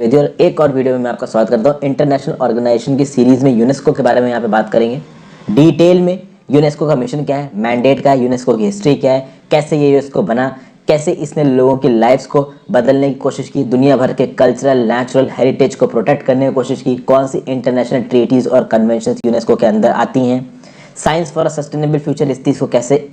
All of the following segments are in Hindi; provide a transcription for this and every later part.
और एक और वीडियो में मैं आपका स्वागत करता हूँ। इंटरनेशनल ऑर्गेनाइजेशन की सीरीज में यूनेस्को के बारे में यहाँ पे बात करेंगे डिटेल में। यूनेस्को का मिशन क्या है, मैंडेट क्या है, यूनेस्को की हिस्ट्री क्या है, कैसे ये यूनेस्को बना, कैसे इसने लोगों की लाइफ्स को बदलने की कोशिश की, दुनिया भर के कल्चरल नेचुरल हेरिटेज को प्रोटेक्ट करने की कोशिश की, कौन सी इंटरनेशनल ट्रीटीज और कन्वेंशन यूनेस्को के अंदर आती हैं, science for a sustainable future इस चीज़ को कैसे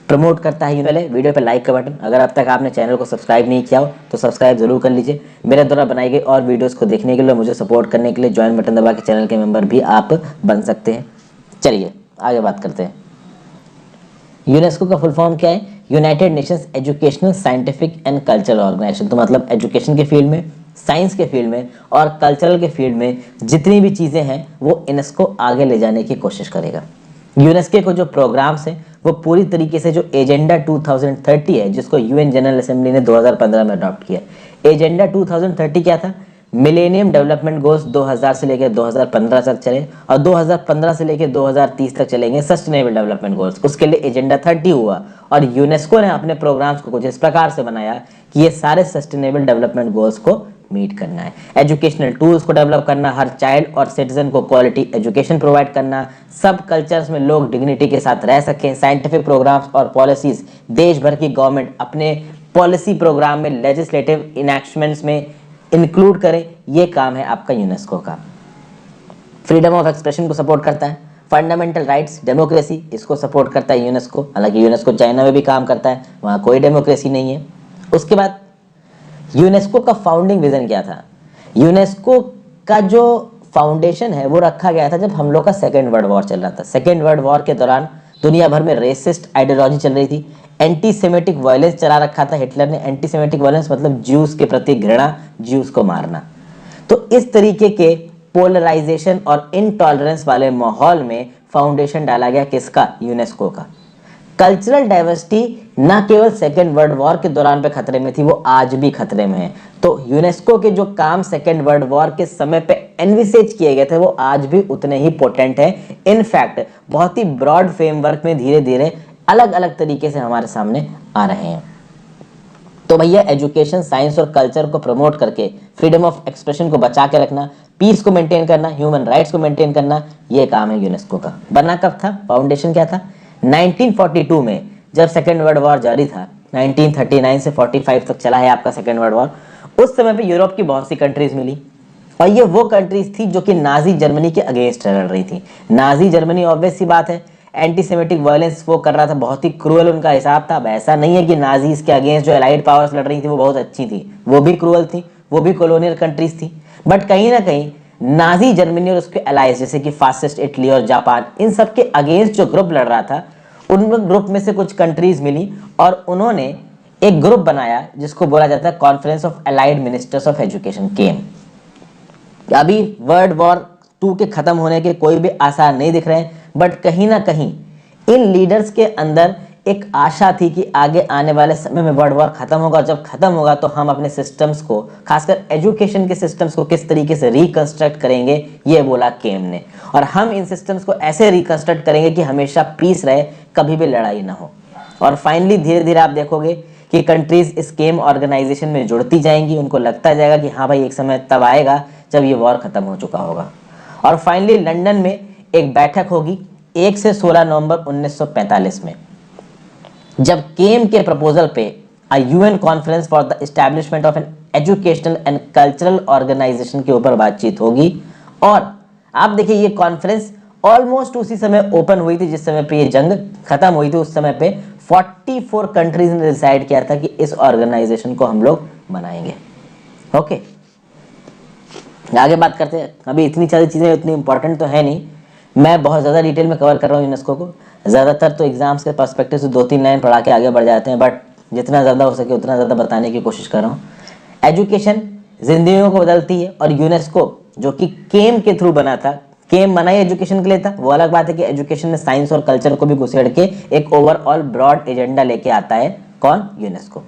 प्रमोट करता है। पहले वीडियो पे लाइक का बटन, अगर अब तक आपने चैनल को सब्सक्राइब नहीं किया हो तो सब्सक्राइब जरूर कर लीजिए। मेरे द्वारा बनाई गई और वीडियोस को देखने के लिए, मुझे सपोर्ट करने के लिए ज्वाइन बटन दबा के चैनल के मेंबर भी आप बन सकते हैं। चलिए आगे बात करते हैं। यूनेस्को का फुल फॉर्म क्या है? United Nations Educational Scientific and cultural Organization. तो मतलब एजुकेशन के फील्ड में, साइंस के फील्ड में और कल्चरल के फील्ड में जितनी भी चीज़ें हैं वो यूनेस्को आगे ले जाने की कोशिश करेगा। यूनेस्को को जो प्रोग्राम्स हैं वो पूरी तरीके से जो एजेंडा 2030 है, जिसको यूएन जनरल असेंबली ने 2015 में अडॉप्ट किया। एजेंडा 2030 क्या था? मिलेनियम डेवलपमेंट गोल्स 2000 से लेकर 2015 तक चले और 2015 से लेकर 2030 तक चलेंगे सस्टेनेबल डेवलपमेंट गोल्स। उसके लिए एजेंडा 30 हुआ और यूनेस्को ने अपने प्रोग्राम्स को कुछ इस प्रकार से बनाया कि ये सारे सस्टेनेबल डेवलपमेंट गोल्स को मीट करना है। एजुकेशनल टूल्स को डेवलप करना, हर चाइल्ड और सिटीजन को क्वालिटी एजुकेशन प्रोवाइड करना, सब कल्चर्स में लोग डिग्निटी के साथ रह सकें, साइंटिफिक प्रोग्राम्स और पॉलिसीज देश भर की गवर्नमेंट अपने पॉलिसी प्रोग्राम में, लेजिस्लेटिव इनैक्शमेंट्स में इंक्लूड करें। ये काम है आपका यूनेस्को का। फ्रीडम ऑफ एक्सप्रेशन को सपोर्ट करता है, फंडामेंटल राइट्स, डेमोक्रेसी, इसको सपोर्ट करता है यूनेस्को। हालांकि यूनेस्को चाइना में भी काम करता है, वहाँ कोई डेमोक्रेसी नहीं है। उसके बाद यूनेस्को का फाउंडिंग विजन क्या था? यूनेस्को का जो फाउंडेशन है वो रखा गया था जब हम लोग का सेकेंड वर्ल्ड वॉर चल रहा था। सेकेंड वर्ल्ड वॉर के दौरान दुनिया भर में रेसिस्ट आइडियोलॉजी चल रही थी, एंटी सेमेटिक वायलेंस चला रखा था हिटलर ने। एंटी सेमेटिक वायलेंस मतलब ज्यूस के प्रति घृणा, ज्यूस को मारना। तो इस तरीके के पोलराइजेशन और इनटॉलरेंस वाले माहौल में फाउंडेशन डाला गया किसका? यूनेस्को का। कल्चरल डाइवर्सिटी न केवल सेकेंड वर्ल्ड वॉर के दौरान पे खतरे में थी, वो आज भी खतरे में है। तो यूनेस्को के जो काम सेकेंड वर्ल्ड वॉर के समय पे एनविसेज किए गए थे वो आज भी उतने ही पोटेंट है। इनफैक्ट बहुत ही ब्रॉड फ्रेमवर्क में धीरे धीरे अलग अलग तरीके से हमारे सामने आ रहे हैं। तो भैया एजुकेशन, साइंस और कल्चर को प्रमोट करके फ्रीडम ऑफ एक्सप्रेशन को बचा के रखना, पीस को मेंटेन करना, ह्यूमन राइट्स को मेंटेन करना, ये काम है यूनेस्को का। बना कब था? फाउंडेशन क्या था? 1942 में जब सेकेंड वर्ल्ड वॉर जारी था। 1939 से 45 तक चला है आपका सेकेंड वर्ल्ड वॉर। उस समय पे यूरोप की बहुत सी कंट्रीज मिली और ये वो कंट्रीज थी जो कि नाजी जर्मनी के अगेंस्ट लड़ रही थी। नाजी जर्मनी ऑब्वियस सी बात है एंटी सेमेटिक वायलेंस वो कर रहा था, बहुत ही क्रूअल उनका हिसाब था। अब ऐसा नहीं है कि नाजीज के अगेंस्ट जो एलाइड पावर्स लड़ रही थी वो बहुत अच्छी थी, वो भी क्रूअल थी, वो भी कॉलोनियल कंट्रीज थी। बट कहीं ना कहीं नाजी जर्मनी और उसके अलाइज जैसे कि फासिस्ट इटली और जापान, इन सब के अगेंस्ट जो ग्रुप लड़ रहा था, उन ग्रुप में से कुछ कंट्रीज मिली और उन्होंने एक ग्रुप बनाया जिसको बोला जाता है conference of allied ministers of education, CAME. अभी वर्ल्ड वॉर 2 के खत्म होने के कोई भी आसार नहीं दिख रहे हैं, बट कहीं ना कहीं इन लीडर्स के अंदर एक आशा थी कि आगे आने वाले समय में वर्ल्ड वॉर खत्म होगा और जब खत्म होगा तो हम अपने सिस्टम्स को, खासकर एजुकेशन के सिस्टम्स को किस तरीके से रिकंस्ट्रक्ट करेंगे, ये बोला केम ने। और हम इन सिस्टम्स को ऐसे रिकंस्ट्रक्ट करेंगे कि हमेशा पीस रहे, कभी भी लड़ाई ना हो। और फाइनली धीरे धीरे आप देखोगे कि कंट्रीज इस केम ऑर्गेनाइजेशन में जुड़ती जाएंगी। उनको लगता जाएगा कि हाँ भाई एक समय तब आएगा जब ये वॉर खत्म हो चुका होगा। और फाइनली लंदन में एक बैठक होगी 1 से 16 नवंबर 1945 में, जब केम के प्रपोजल पे a UN conference for the establishment of an educational and cultural organisation के ऊपर बातचीत होगी। और आप देखिए ये कॉन्फ्रेंस ऑलमोस्ट उसी समय ओपन हुई थी जिस समय पे ये जंग खत्म हुई थी। उस समय पे 44 कंट्रीज ने डिसाइड किया था कि इस ऑर्गेनाइजेशन को हम लोग बनाएंगे। ओके, आगे बात करते हैं। अभी इतनी सारी चीजें इतनी इंपॉर्टेंट तो है नहीं, मैं बहुत ज़्यादा डिटेल में कवर कर रहा हूँ यूनेस्को को। ज़्यादातर तो एग्जाम्स के पर्सपेक्टिव से 2-3 लाइन पढ़ा के आगे बढ़ जाते हैं, बट जितना ज़्यादा हो सके उतना ज़्यादा बताने की कोशिश कर रहा हूँ। एजुकेशन जिंदगियों को बदलती है और यूनेस्को जो कि केम के थ्रू बना था, केम बना ही एजुकेशन के लिए था। वो अलग बात है कि एजुकेशन में साइंस और कल्चर को भी घुसेड़ के एक ओवरऑल ब्रॉड एजेंडा लेके आता है कौन? यूनेस्को।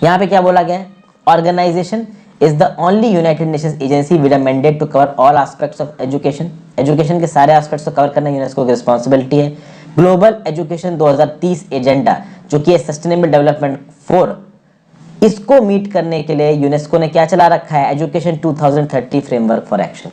यहाँ पे क्या बोला गया है? Organization is the only United Nations agency with a mandate to cover all aspects of education. Education के सारे एस्पेक्ट्स को कवर करना यूनेस्को की रिस्पॉन्सिबिलिटी है। ग्लोबल एजुकेशन 2030 एजेंडा जो कि सस्टेनेबल डेवलपमेंट 4 इसको मीट करने के लिए यूनेस्को ने क्या चला रखा है, एजुकेशन 2030 फ्रेमवर्क फॉर एक्शन।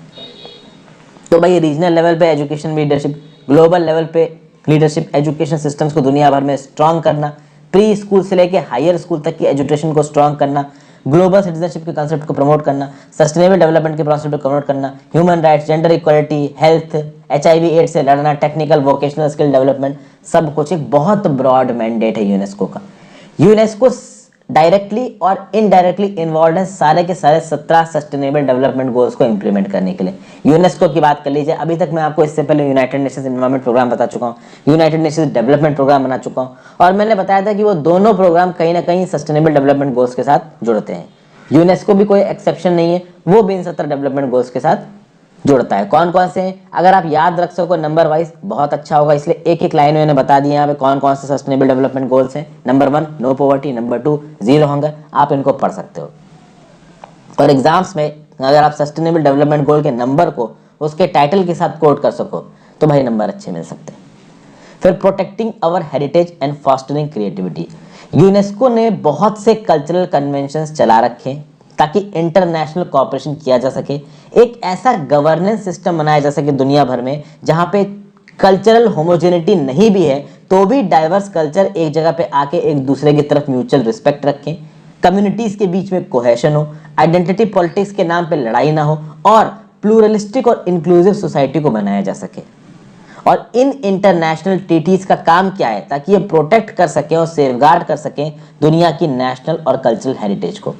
तो भाई रीजनल लेवल पे एजुकेशन लीडरशिप, ग्लोबल लेवल पे लीडरशिप, एजुकेशन सिस्टम्स को दुनिया भर में स्ट्रांग करना, प्री स्कूल से लेके हायर स्कूल तक की एजुकेशन को स्ट्रांग करना, ग्लोबल सिटीजनशिप के कंसेप्ट को प्रमोट करना, सस्टेनेबल डेवलपमेंट के प्रोसेस को प्रमोट करना, human rights, gender equality, health, HIV AIDS से लड़ना, टेक्निकल वोकेशनल स्किल डेवलपमेंट, सब कुछ एक बहुत ब्रॉड मैंडेट है यूनेस्को का। यूनेस्को डायरेक्टली और इनडायरेक्टली इन्वॉल्व है सारे के सारे 17 सस्टेनेबल डेवलपमेंट गोल्स को इंप्लीमेंट करने के लिए। यूनेस्को की बात कर लीजिए, अभी तक मैं आपको इससे पहले यूनाइटेड नेशंस एनवायरनमेंट प्रोग्राम बता चुका हूँ, यूनाइटेड नेशंस डेवलपमेंट प्रोग्राम बना चुका हूँ, और मैंने बताया था कि वो दोनों प्रोग्राम कहीं ना कहीं सस्टेनेबल डेवलपमेंट गोल्स के साथ जुड़ते हैं। यूनेस्को भी कोई एक्सेप्शन नहीं है, वो भी इन 17 डेवलपमेंट गोल्स के साथ जुड़ता है। कौन कौन से हैं, अगर आप याद रख सको नंबर वाइज बहुत अच्छा होगा, इसलिए एक एक लाइन मैंने बता दिया यहाँ पे कौन कौन से सस्टेनेबल डेवलपमेंट गोल्स हैं। Number 1 no poverty, number 2 zero hunger, आप इनको पढ़ सकते हो। और एग्जाम्स में अगर आप सस्टेनेबल डेवलपमेंट गोल के नंबर को उसके टाइटल के साथ कोट कर सको तो भाई नंबर अच्छे मिल सकते हैं। फिर protecting our heritage and fostering creativity, UNESCO ने बहुत से कल्चरल कन्वेंशंस चला रखे हैं ताकि इंटरनेशनल कोऑपरेशन किया जा सके, एक ऐसा गवर्नेंस सिस्टम बनाया जा सके दुनिया भर में जहां पे कल्चरल होमोजेनिटी नहीं भी है तो भी डाइवर्स कल्चर एक जगह पे आके एक दूसरे की तरफ म्यूचुअल रिस्पेक्ट रखें, कम्युनिटीज के बीच में कोहेशन हो, आइडेंटिटी पॉलिटिक्स के नाम पे लड़ाई ना हो, और प्लूरलिस्टिक और इंक्लूसिव सोसाइटी को बनाया जा सके। और इन इंटरनेशनल ट्रीटीज का काम क्या है, ताकि ये प्रोटेक्ट कर सकें और सेफगार्ड कर सकें दुनिया की नेशनल और कल्चरल हेरिटेज को,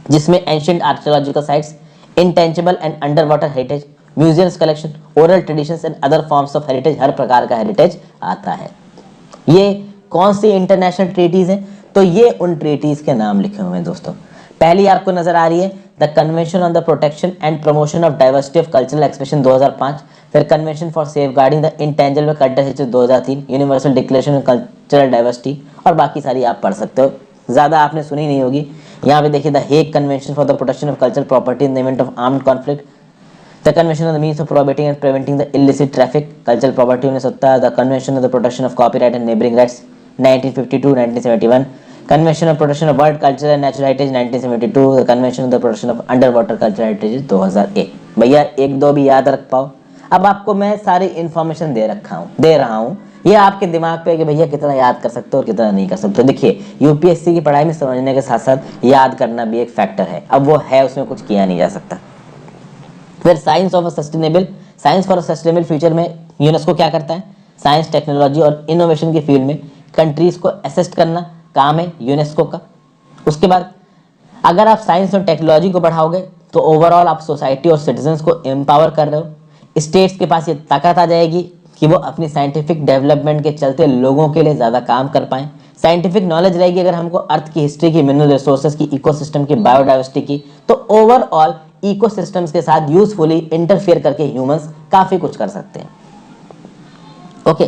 जिसमें ancient archaeological sites, intangible and underwater heritage, museums collection, oral traditions and other forms of heritage, हर प्रकार का हेरिटेज आता है। ये कौन सी इंटरनेशनल ट्रीटीज हैं, तो ये उन ट्रीटीज के नाम लिखे हुए हैं दोस्तों। पहली आपको नजर आ रही है the convention on the protection and promotion of diversity of cultural expression 2005, फिर convention for safeguarding the intangible cultural heritage 2003, universal declaration of cultural diversity, और बाकी सारी आप पढ़ सकते हो, ज्यादा आपने सुनी नहीं होगी। यहाँ पे देखिए the Hague convention for the protection of cultural property in the event of armed conflict, the convention on the means of prohibiting and preventing the illicit traffic cultural property 1970, the convention on the protection of copyright and neighbouring rights 1952-1971, convention of protection of world culture and natural heritage 1972, the convention of the protection of under water cultural heritage 2001। भैया एक दो भी याद रख पाओ। अब आपको मैं सारी इन्फॉर्मेशन दे रहा हूँ, ये आपके दिमाग पे कि भैया कितना याद कर सकते हो और कितना नहीं कर सकते हो। देखिए यूपीएससी की पढ़ाई में समझने के साथ साथ याद करना भी एक फैक्टर है, अब वो है, उसमें कुछ किया नहीं जा सकता। फिर science for a sustainable future में यूनेस्को क्या करता है, साइंस, टेक्नोलॉजी और इनोवेशन की फील्ड में कंट्रीज को असिस्ट करना काम है यूनेस्को का। उसके बाद अगर आप साइंस और टेक्नोलॉजी को बढ़ाओगे तो ओवरऑल आप सोसाइटी और सिटीजन्स को एम्पावर कर रहे हो। स्टेट्स के पास ये ताकत आ जाएगी कि वो अपनी साइंटिफिक डेवलपमेंट के चलते लोगों के लिए ज़्यादा काम कर पाएं। साइंटिफिक नॉलेज रहेगी अगर हमको अर्थ की हिस्ट्री की, मिनरल रिसोर्सेज की, इकोसिस्टम की, बायोडाइवर्सिटी की, तो ओवरऑल इकोसिस्टम्स के साथ यूजफुली इंटरफेयर करके ह्यूमंस काफ़ी कुछ कर सकते हैं। ओके,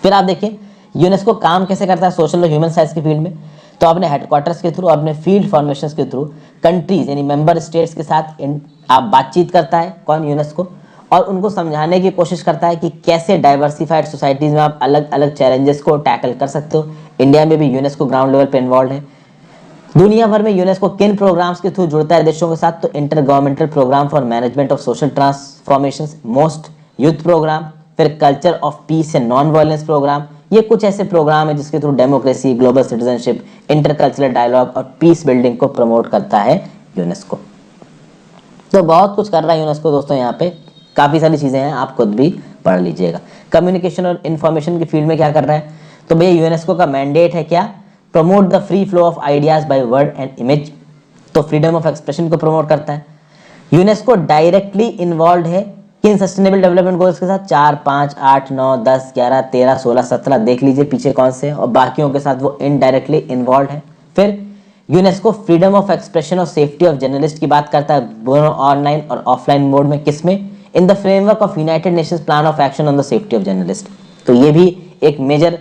फिर आप देखिए यूनेस्को काम कैसे करता है सोशल और ह्यूमन साइंस की फील्ड में। तो अपने हेडक्वार्टर्स के थ्रू, अपने फील्ड फॉर्मेशंस के थ्रू कंट्रीज यानी मेंबर स्टेट्स के साथ आप बातचीत करता है कौन, यूनेस्को, और उनको समझाने की कोशिश करता है कि कैसे डाइवर्सिफाइड सोसाइटीज में आप अलग अलग चैलेंजेस को टैकल कर सकते हो। इंडिया में भी यूनेस्को ग्राउंड लेवल पे इन्वॉल्व है। दुनिया भर में यूनेस्को किन प्रोग्राम्स के थ्रू जुड़ता है देशों के साथ, तो intergovernmental programme for management of social transformation, most youth programme, फिर culture of peace and non violence programme. ये कुछ ऐसे प्रोग्राम है जिसके through democracy, global citizenship, intercultural dialogue और पीस बिल्डिंग को प्रमोट करता है यूनेस्को। तो बहुत कुछ कर रहा है यूनेस्को दोस्तों, यहाँ पे काफ़ी सारी चीज़ें हैं, आप खुद भी पढ़ लीजिएगा। कम्युनिकेशन और इन्फॉर्मेशन की फील्ड में क्या कर रहा है, तो भैया यूनेस्को का मैंडेट है क्या, promote the free flow of ideas by word and image, तो फ्रीडम ऑफ एक्सप्रेशन को प्रमोट करता है। यूनेस्को डायरेक्टली इन्वॉल्व है किन सस्टेनेबल डेवलपमेंट गोल्स के साथ, 4, 5, 8, 9, 10, 11, 13, 16, 17, देख लीजिए पीछे कौन से, और बाकियों के साथ वो इनडायरेक्टली इन्वॉल्व है। फिर यूनेस्को फ्रीडम ऑफ एक्सप्रेशन और सेफ्टी ऑफ जर्नलिस्ट की बात करता है दोनों ऑनलाइन और ऑफलाइन मोड में, किसमें, in the framework of United Nations plan of action on the safety of journalist. तो ये भी एक मेजर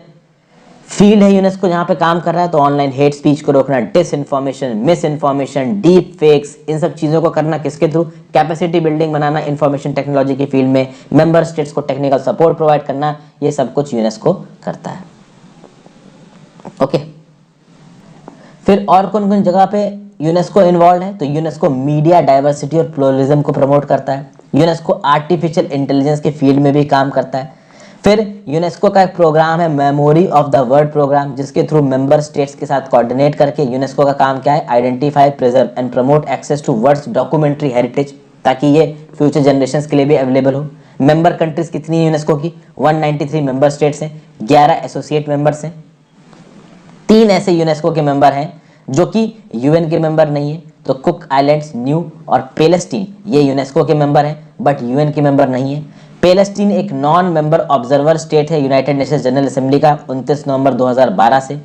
फील्ड है यूनेस्को जहां पे काम कर रहा है। तो ऑनलाइन हेट स्पीच को रोकना, disinformation, misinformation, deep fakes, इन सब चीजों को करना किसके थ्रू, कैपेसिटी बिल्डिंग बनाना इंफॉर्मेशन टेक्नोलॉजी की फील्ड में, मेंबर स्टेट्स को टेक्निकल सपोर्ट प्रोवाइड करना, ये सब कुछ यूनेस्को करता है। ओके, फिर और कौन कौन जगह पे यूनेस्को इन्वॉल्व है, तो यूनेस्को मीडिया डाइवर्सिटी और प्लुरलिज्म को प्रमोट करता है। यूनेस्को आर्टिफिशियल इंटेलिजेंस के फील्ड में भी काम करता है। फिर यूनेस्को का एक प्रोग्राम है memory of the world program, जिसके थ्रू मेंबर स्टेट्स के साथ कोऑर्डिनेट करके यूनेस्को का काम क्या है, identify, preserve and promote access to world's documentary heritage, ताकि ये फ्यूचर जनरेशंस के लिए भी अवेलेबल हो। मेंबर कंट्रीज कितनी है यूनेस्को की, 193 मेंबर स्टेट्स हैं, 11 एसोसिएट मेंबर्स हैं। 3 ऐसे यूनेस्को के मेंबर हैं जो कि यूएन के मेंबर नहीं है, तो कुक आइलैंड्स, न्यू और पैलेस्टीन, ये यूनेस्को के मेंबर हैं बट यूएन के मेंबर नहीं है। पैलेस्टीन एक नॉन मेंबर ऑब्जर्वर स्टेट है यूनाइटेड नेशंस जनरल असेंबली का 29 नवंबर 2012 से।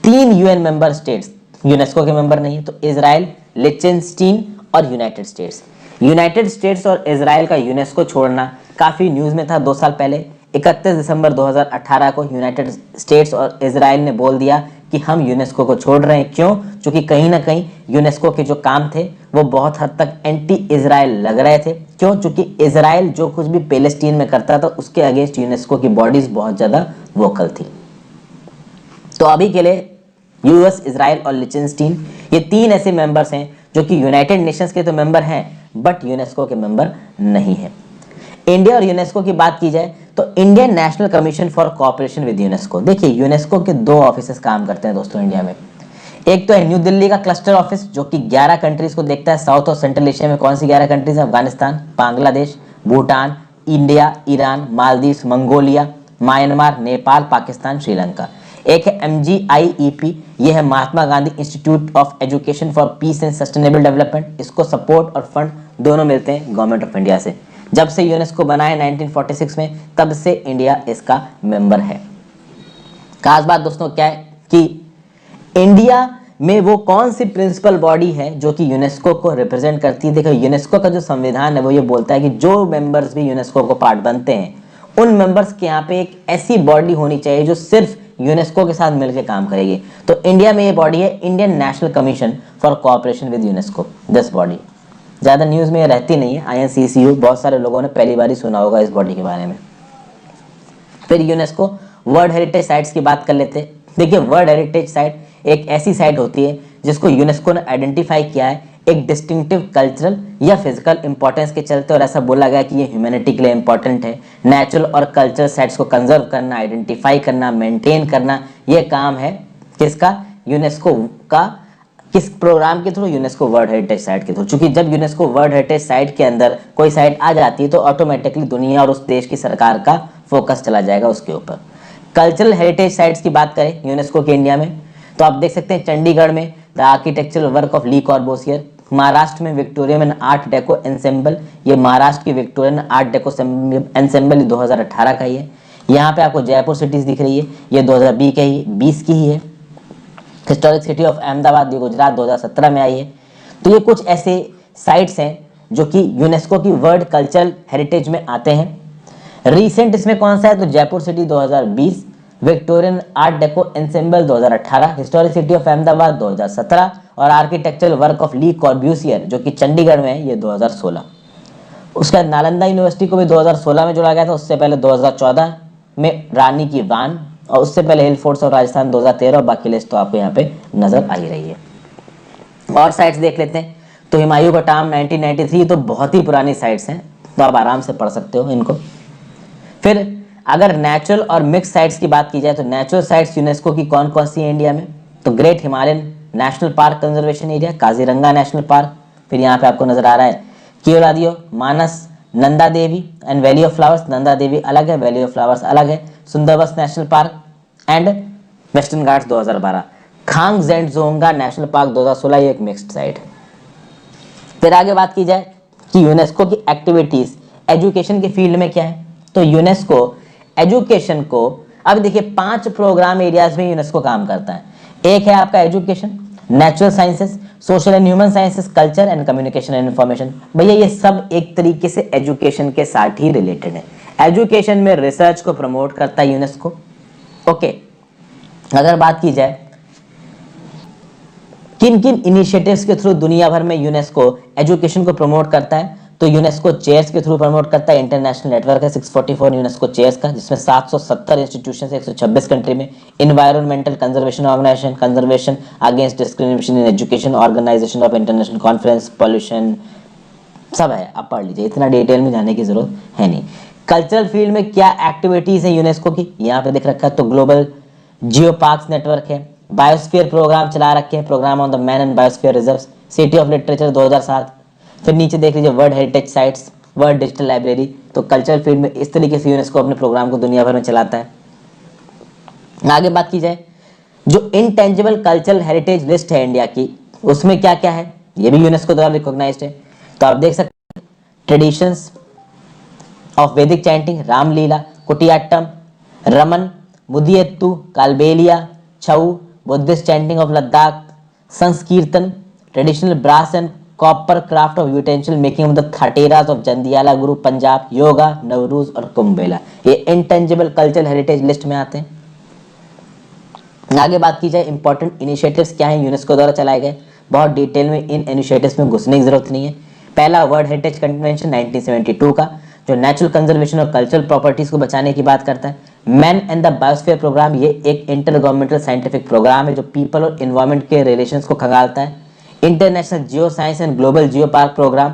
3 यूएन मेंबर स्टेट्स यूनेस्को के मेंबर नहीं है, तो इजराइल, लिechtenstein और यूनाइटेड स्टेट्स। यूनाइटेड स्टेट्स और इजराइल का यूनेस्को छोड़ना काफी न्यूज में था 2 साल पहले। 31 दिसंबर 2018 को यूनाइटेड स्टेट्स और इजराइल ने बोल दिया कि हम यूनेस्को को छोड़ रहे हैं। क्यों? क्योंकि कहीं ना कहीं यूनेस्को के जो काम थे वो बहुत हद तक एंटी इजराइल लग रहे थे। क्यों? क्योंकि इजराइल जो कुछ भी पैलेस्टीन में करता था उसके अगेंस्ट यूनेस्को की बॉडीज बहुत ज्यादा वोकल थी। तो अभी के लिए यूएस, इजराइल और लिechtenstein ये 3 ऐसे मेंबर्स हैं जो कि यूनाइटेड नेशंस के तो मेंबर हैं बट यूनेस्को के मेंबर नहीं है। इंडिया और यूनेस्को की बात की जाए तो Indian national commission for cooperation with UNESCO, देखिए यूनेस्को के 2 ऑफिसेस काम करते हैं दोस्तों इंडिया में। एक तो है न्यू दिल्ली का क्लस्टर ऑफिस जो कि 11 कंट्रीज को देखता है। साउथ और सेंट्रल एशिया में कौन सी 11 कंट्रीज है? Afghanistan, Bangladesh, Bhutan, India, Iran, Maldives, Mongolia, Myanmar, Nepal, Pakistan, Sri Lanka. एक है MGIEP, ये है Mahatma Gandhi institute of education for peace and sustainable development. इसको सपोर्ट और फंड दोनों मिलते हैं गवर्नमेंट ऑफ इंडिया से। जब से यूनेस्को बना है 1946 में, तब से इंडिया इसका मेंबर है। खास बात दोस्तों क्या है कि इंडिया में वो कौन सी प्रिंसिपल बॉडी है जो कि यूनेस्को को रिप्रेजेंट करती है। देखो यूनेस्को का जो संविधान है वो ये बोलता है कि जो मेंबर्स भी यूनेस्को को पार्ट बनते हैं उन मेंबर्स के यहाँ पे एक ऐसी बॉडी होनी चाहिए जो सिर्फ यूनेस्को के साथ मिलकर काम करेगी। तो इंडिया में ये बॉडी है Indian national commission for cooperation with UNESCO. This body ज़्यादा न्यूज़ में ये रहती नहीं है, INCCU, बहुत सारे लोगों ने पहली बार ही सुना होगा इस बॉडी के बारे में। फिर यूनेस्को वर्ल्ड हेरिटेज साइट्स की बात कर लेते हैं। देखिए वर्ल्ड हेरिटेज साइट एक ऐसी साइट होती है जिसको यूनेस्को ने आइडेंटिफाई किया है एक डिस्टिंक्टिव कल्चरल या फिजिकल इंपॉर्टेंस के चलते, और ऐसा बोला गया कि ये ह्यूमैनिटी के लिए इंपॉर्टेंट है। नेचुरल और कल्चरल साइट्स को कंजर्व करना, आइडेंटिफाई करना, मेंटेन करना, ये काम है किसका? यूनेस्को का। किस प्रोग्राम के through? UNESCO world heritage site के थ्रू। क्योंकि जब यूनेस्को वर्ल्ड हेरिटेज साइट के अंदर कोई साइट आ जाती है तो ऑटोमेटिकली दुनिया और उस देश की सरकार का फोकस चला जाएगा उसके ऊपर। कल्चरल हेरिटेज साइट्स की बात करें यूनेस्को के इंडिया में तो आप देख सकते हैं चंडीगढ़ में the architectural work of Lee Corbusier, Maharashtra में विक्टोरियन आर्ट डेको एंसेम्बल, ये महाराष्ट्र की विक्टोरियन आर्ट डेको एंसेम्बल 2018 का ही है। यहाँ पे आपको जयपुर सिटीज दिख रही है, ये 2020 की ही है। हिस्टोरिक सिटी ऑफ अहमदाबाद, ये गुजरात 2017 में आई है। तो ये कुछ ऐसे साइट्स हैं जो कि यूनेस्को की वर्ल्ड कल्चरल हेरिटेज में आते हैं। रीसेंट इसमें कौन सा है? तो Jaipur city 2020, Victorian art deco ensemble 2018, historic city of Ahmedabad 2017 और आर्किटेक्चरल वर्क ऑफ ली कॉर्ब्यूसियर जो कि चंडीगढ़ में है, ये 2016। उसका नालंदा यूनिवर्सिटी को भी 2016 में जोड़ा गया था, उससे पहले 2014 में रानी की वान, और उससे पहले हिल फोर्ट्स और राजस्थान 2013, और बाकी लिस्ट तो आपको यहाँ पे नजर आ ही रही है। और साइट्स देख लेते हैं तो हुमायूं का टाम 1993, तो बहुत ही पुरानी साइट्स हैं, तो आप आराम से पढ़ सकते हो इनको। फिर अगर नेचुरल और मिक्स साइट्स की बात की जाए तो नेचुरल साइट्स यूनेस्को की कौन कौन सी है इंडिया में? तो great Himalayan national park conservation area, Kaziranga national park, फिर यहाँ पे आपको नजर आ रहा है Keoladeo, Manas, Nanda Devi and valley of flowers. Nanda Devi अलग है, वैली ऑफ फ्लावर्स अलग है। Sundarbans national park and western Ghats 2012। Khangchendzonga national park 2016, ये एक मिक्स्ड साइट है। फिर आगे बात की जाए कि यूनेस्को की एक्टिविटीज एजुकेशन के फील्ड में क्या है, तो यूनेस्को एजुकेशन को, अब देखिए 5 प्रोग्राम एरियाज में यूनेस्को काम करता है। एक है आपका education, natural sciences, social and human sciences, culture and communication and information. भैया ये सब एक तरीके से एजुकेशन के साथ ही रिलेटेड है। एजुकेशन में रिसर्च को प्रमोट करता है यूनेस्को। ओके, अगर बात की जाए किन किन इनिशिएटिव्स के थ्रू दुनिया भर में यूनेस्को एजुकेशन को प्रमोट करता है, तो यूनेस्को चेयर्स के थ्रू प्रमोट करता है। इंटरनेशनल नेटवर्क है 644 यूनेस्को चेयर्स का, जिसमें 770 इंस्टीट्यूशन है 126 कंट्री में। Environmental conservation organization, conservation against discrimination in education, organization of international conference, pollution, सब है, आप पढ़ लीजिए, इतना डिटेल में जाने की जरूरत है नहीं। कल्चरल फील्ड में क्या एक्टिविटीज है यूनेस्को की, यहाँ पे दिख रखा है। तो ग्लोबल जियो पार्क्स नेटवर्क है, बायोस्फीयर प्रोग्राम चला रखे हैं, program on the man and biosphere reserves, city of literature 2007। फिर नीचे देख लीजिए world heritage sites, world digital library. तो कल्चरल फील्ड में इस तरीके से यूनेस्को अपने प्रोग्राम को दुनिया भर में चलाता है। आगे बात की जाए, जो इनटेंजिबल कल्चरल हेरिटेज लिस्ट है इंडिया की, उसमें क्या क्या है, ये भी यूनेस्को द्वारा रिकॉग्नाइज्ड है। तो आप देख सकते हैं, traditions of Vedic chanting, Ramlila, Kutiyattam, Ramman, Mudiyettu, Kalbelia, Chhau, Buddhist chanting of Ladakh, Sankirtana, traditional brass and copper craft of utensil making of the Thatheras of Jandiala Guru Punjab, yoga, नवरूज और कुंभमेला, ये इनटेंजिबल कल्चरल हेरिटेज लिस्ट में आते हैं। आगे बात की जाए इंपॉर्टेंट इनिशिएटिव्स क्या हैं यूनेस्को द्वारा चलाए गए, बहुत डिटेल में इन इनिशिएटिव्स में घुसने की जरूरत नहीं है। पहला वर्ल्ड हेरिटेज कन्वेंशन 1972 का, जो नेचुरल कंजर्वेशन और कल्चरल प्रॉपर्टीज को बचाने की बात करता है। Man and the biosphere program, ये एक इंटर गवर्नमेंटल साइंटिफिक प्रोग्राम है जो पीपल और एनवायरनमेंट के रिलेशंस को खंगालता है। International geo science and global geo park program,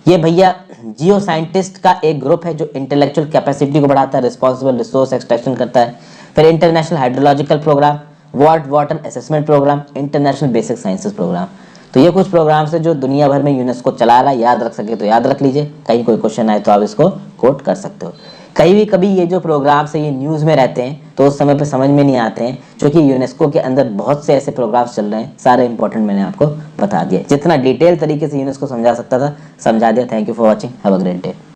ये भैया जियो साइंटिस्ट का एक ग्रुप है जो इंटेलेक्चुअल कैपेसिटी को बढ़ाता है, रिस्पॉन्सिबल रिसोर्स एक्सट्रैक्शन करता है। फिर international hydrological program, water assessment program, international basic sciences program. तो ये कुछ प्रोग्राम्स है जो दुनिया भर में यूनेस्को चला रहा है, याद रख सके तो याद रख लीजिए, कहीं कोई क्वेश्चन आए तो आप इसको कोट कर सकते हो। कहीं भी कभी ये जो प्रोग्राम्स है ये न्यूज़ में रहते हैं तो उस समय पे समझ में नहीं आते हैं, क्योंकि यूनेस्को के अंदर बहुत से ऐसे प्रोग्राम्स चल रहे हैं, सारे इंपॉर्टेंट मैंने आपको बता दिए, जितना डिटेल तरीके से यूनेस्को समझा सकता था समझा दिया। Thank you for watching, have a great day.